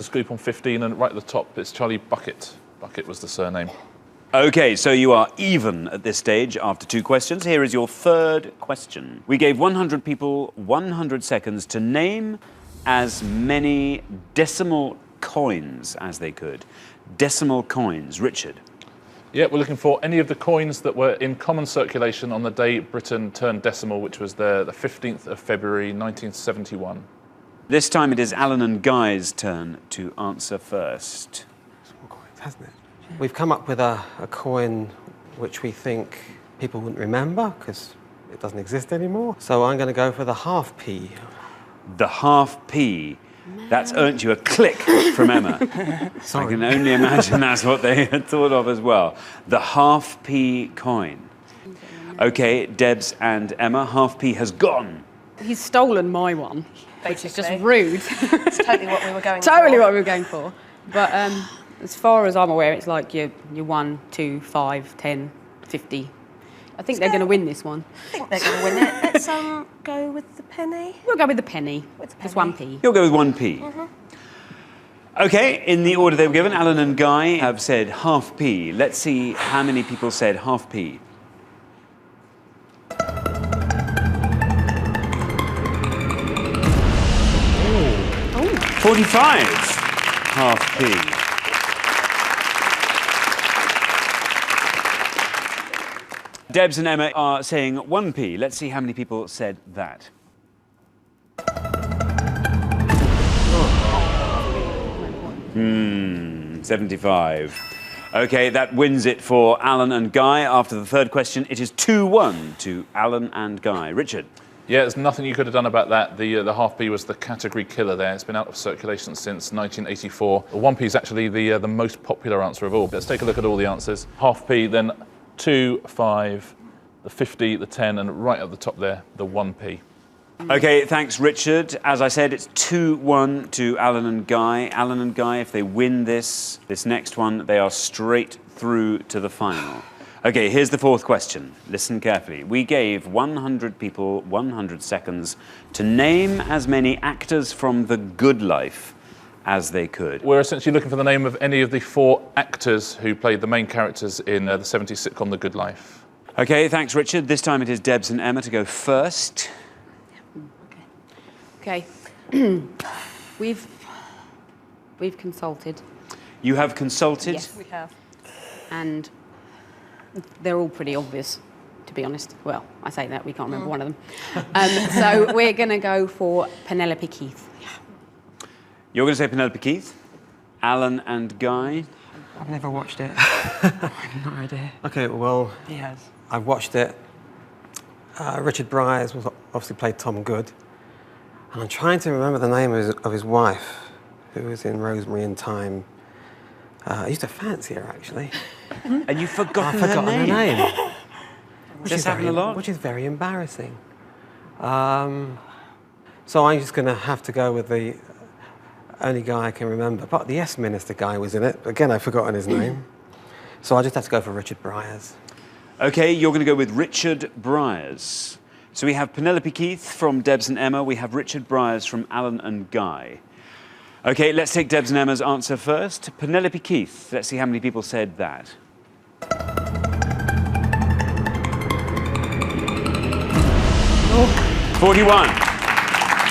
The scoop on 15, and right at the top, it's Charlie Bucket. Bucket was the surname. OK, so you are even at this stage after 2 questions. Here is your third question. We gave 100 people 100 seconds to name as many decimal coins as they could. Decimal coins. Richard. Yeah, we're looking for any of the coins that were in common circulation on the day Britain turned decimal, which was the 15th of February, 1971. This time it is Alan and Guy's turn to answer first. Coins, hasn't it? We've come up with a coin which we think people wouldn't remember because it doesn't exist anymore. So I'm going to go for the half p. The half p. That's earned you a click from Emma. Sorry. I can only imagine that's what they had thought of as well. The half p coin. OK, Debs and Emma, half p has gone. He's stolen my one, which is just rude. It's totally what we were going for. Totally what we were going for. But as far as I'm aware, it's like your 1, 2, 5, 10, 50. I think they're going to win this one. I think they're going to win it. Let's go with the penny. We'll go with the penny. With the It's penny. 1p. You'll go with 1p. OK, in the order they were given, Alan and Guy have said half p. Let's see how many people said half p. 45 half p. Debs and Emma are saying 1p. Let's see how many people said that. 75. OK, that wins it for Alan and Guy. After the third question, it is 2-1 to Alan and Guy. Richard. Yeah, there's nothing you could have done about that. The half p was the category killer there. It's been out of circulation since 1984. The 1p is actually the most popular answer of all. Let's take a look at all the answers. Half p, then 2, 5, the 50, the 10, and right at the top there, the 1p. OK, thanks, Richard. As I said, it's 2-1 to Alan and Guy. Alan and Guy, if they win this next one, they are straight through to the final. OK, here's the fourth question. Listen carefully. We gave 100 people 100 seconds to name as many actors from The Good Life as they could. We're essentially looking for the name of any of the 4 actors who played the main characters in the 70s sitcom The Good Life. OK, thanks, Richard. This time it is Debs and Emma to go first. OK. We've consulted. You have consulted? Yes, we have. And they're all pretty obvious, to be honest. Well, I say that, we can't remember one of them. So we're going to go for Penelope Keith. You're going to say Penelope Keith? Alan and Guy? I've never watched it. I have no idea. OK, well, He has. I've watched it. Richard Bryars was obviously played Tom Good. And I'm trying to remember the name of his wife, who was in Rosemary and Thyme. I used to fancy her, actually. And you've forgotten, I've forgotten her name. This happened a lot? Which is very embarrassing. So I'm just going to have to go with the only guy I can remember. But the Yes Minister guy was in it. Again, I've forgotten his name. So I just have to go for Richard Bryars. OK, you're going to go with Richard Bryars. So we have Penelope Keith from Debs and Emma. We have Richard Bryars from Alan and Guy. OK, let's take Debs and Emma's answer first. Penelope Keith. Let's see how many people said that. 41.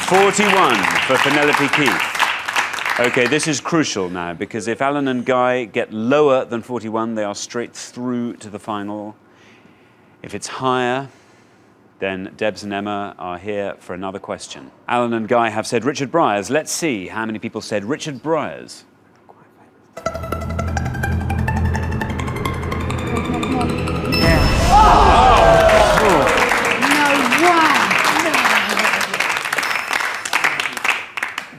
41 for Penelope Keith. OK, this is crucial now, because if Alan and Guy get lower than 41, they are straight through to the final. If it's higher, then Debs and Emma are here for another question. Alan and Guy have said Richard Bryars. Let's see how many people said Richard Bryars.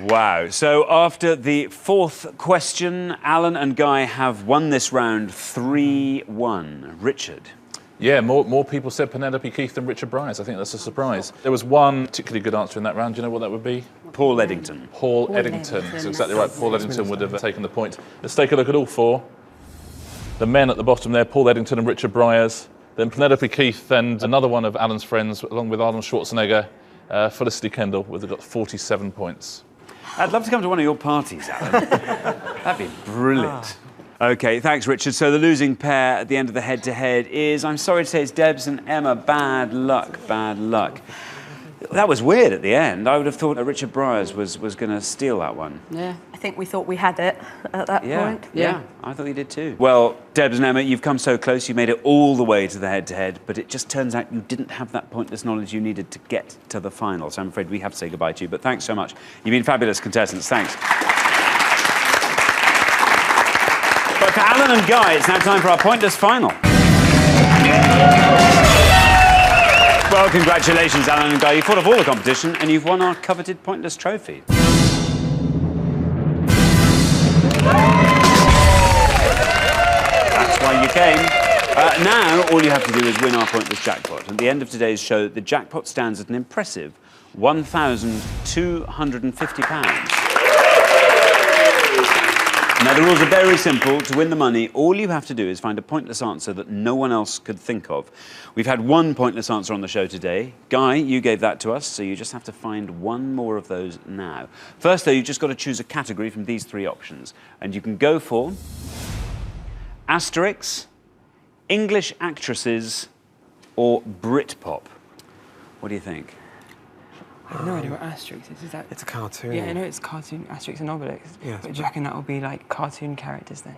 Wow. So after the fourth question, Alan and Guy have won this round 3-1. Richard. Yeah, more people said Penelope Keith than Richard Bryars. I think that's a surprise. There was one particularly good answer in that round. Do you know what that would be? Paul Eddington. Paul Eddington. That's exactly right. Paul Eddington would have taken the point. Let's take a look at all 4. The men at the bottom there, Paul Eddington and Richard Bryars. Then Penelope Keith and another one of Alan's friends, along with Arnold Schwarzenegger, Felicity Kendall, with got 47 points. I'd love to come to one of your parties, Alan. That'd be brilliant. OK, thanks, Richard. So the losing pair at the end of the head-to-head is, I'm sorry to say, it's Debs and Emma. Bad luck, bad luck. That was weird at the end. I would have thought that Richard Bryars was going to steal that one. Yeah. I think we thought we had it at that point. Yeah, I thought you did too. Well, Debs and Emma, you've come so close. You made it all the way to the head-to-head, but it just turns out you didn't have that pointless knowledge you needed to get to the final. So I'm afraid we have to say goodbye to you, but thanks so much. You've been fabulous contestants. Thanks. But for Alan and Guy, it's now time for our pointless final. Well, congratulations, Alan and Guy. You fought off all the competition and you've won our coveted pointless trophy. That's why you came. Now, all you have to do is win our pointless jackpot. At the end of today's show, the jackpot stands at an impressive £1,250. Now, the rules are very simple. To win the money, all you have to do is find a pointless answer that no one else could think of. We've had one pointless answer on the show today. Guy, you gave that to us, so you just have to find one more of those now. First, though, you've just got to choose a category from these three options. And you can go for Asterix, English actresses, or Britpop. What do you think? I have no idea what Asterix is. Is that? It's a cartoon. Yeah, I know it's cartoon Asterix and Obelix. Yes, But do you reckon that will be like cartoon characters then?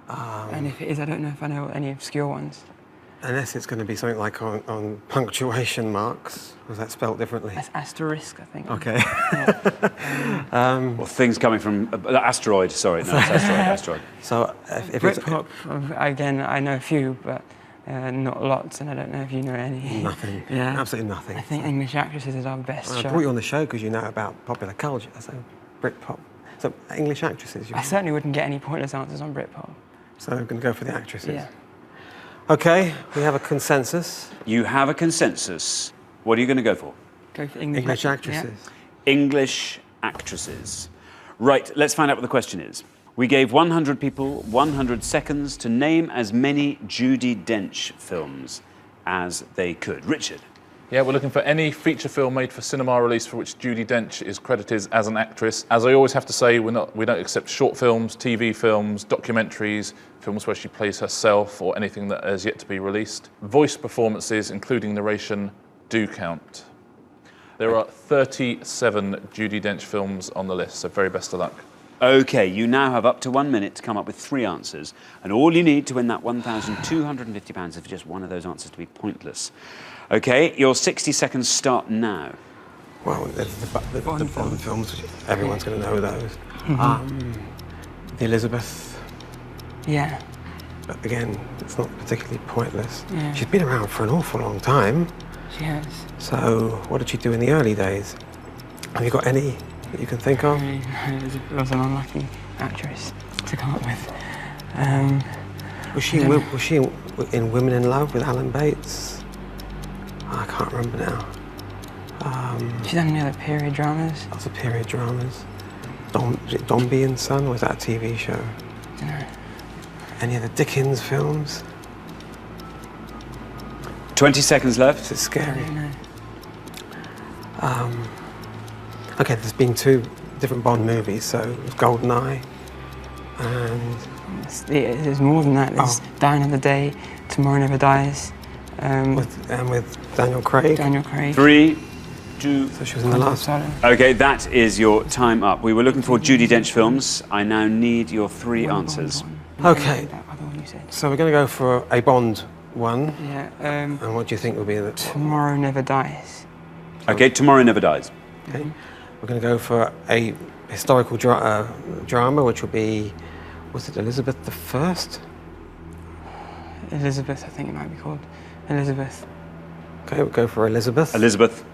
And if it is, I don't know if I know any obscure ones. Unless it's going to be something like on punctuation marks. Was that spelt differently? That's asterisk, I think. Okay. Well, things coming from asteroid. Sorry, no, it's asteroid. So if it's Britpop, again, I know a few, but not lots, and I don't know if you know any. nothing, Yeah. absolutely nothing. I think English actresses is our best I shot. brought you on the show because you know about popular culture, so Britpop. So English actresses. I certainly wouldn't get any pointless answers on Britpop. So we're going to go for the actresses. Yeah. Okay, we have a consensus. You have a consensus. What are you going to go for? Go for English, English actresses. English actresses. Right, let's find out what the question is. We gave 100 people 100 seconds to name as many Judi Dench films as they could. Richard. Yeah, we're looking for any feature film made for cinema release for which Judi Dench is credited as an actress. As I always have to say, we don't accept short films, TV films, documentaries, films where she plays herself or anything that has yet to be released. Voice performances, including narration, do count. There are 37 Judi Dench films on the list, so very best of luck. OK, you now have up to 1 minute to come up with 3 answers, and all you need to win that £1,250 is for just one of those answers to be pointless. OK, your 60 seconds start now. Well, there's the Bond films, which everyone's going to know those. The Elizabeth, Yeah. but again, it's not particularly pointless. Yeah. She's been around for an awful long time. She has. So what did she do in the early days? Have you got any that you can think of? It was an unlucky actress to come up with. Was she in Women in Love with Alan Bates? I can't remember now. She's done any other period dramas? Lots of period dramas. Was it Dombey and Son, or was that a TV show? I don't know. Any of the Dickens films? 20 seconds left. Is it I scary? don't know. Okay, there's been 2 different Bond movies, so GoldenEye and... There's more than that. There's Die Another Day, Tomorrow Never Dies. with Daniel Craig. Daniel Craig. 3, 2... So she was in the last. OK, that is your time up. We were looking for Judi Dench films. I now need your 3 answers. Okay. That other one you said. So we're going to go for a Bond one. Yeah. And what do you think will be the... Tomorrow Never Dies. OK, Tomorrow Never Dies. Okay. We're going to go for a historical drama, which will be... Was it Elizabeth I? Elizabeth, I think it might be called. Elizabeth. Okay, we'll go for Elizabeth. Elizabeth.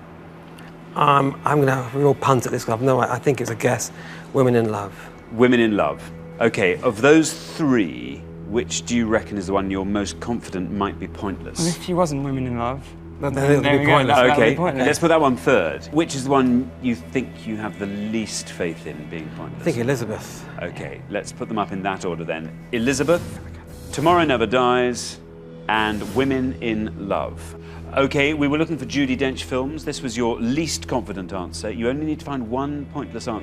I'm going to have a real punt at this club. No, I think it's a guess. Women in Love. Women in Love. OK, of those 3, which do you reckon is the one you're most confident might be pointless? Well, if she wasn't Women in Love, Then there it'll we be go, pointless. that'll be OK, pointless. let's put that one third. Which is the one you think you have the least faith in being pointless? I think Elizabeth. OK, let's put them up in that order then. Elizabeth, Tomorrow Never Dies, and Women in Love. Okay, we were looking for Judi Dench films. This was your least confident answer. You only need to find one pointless answer.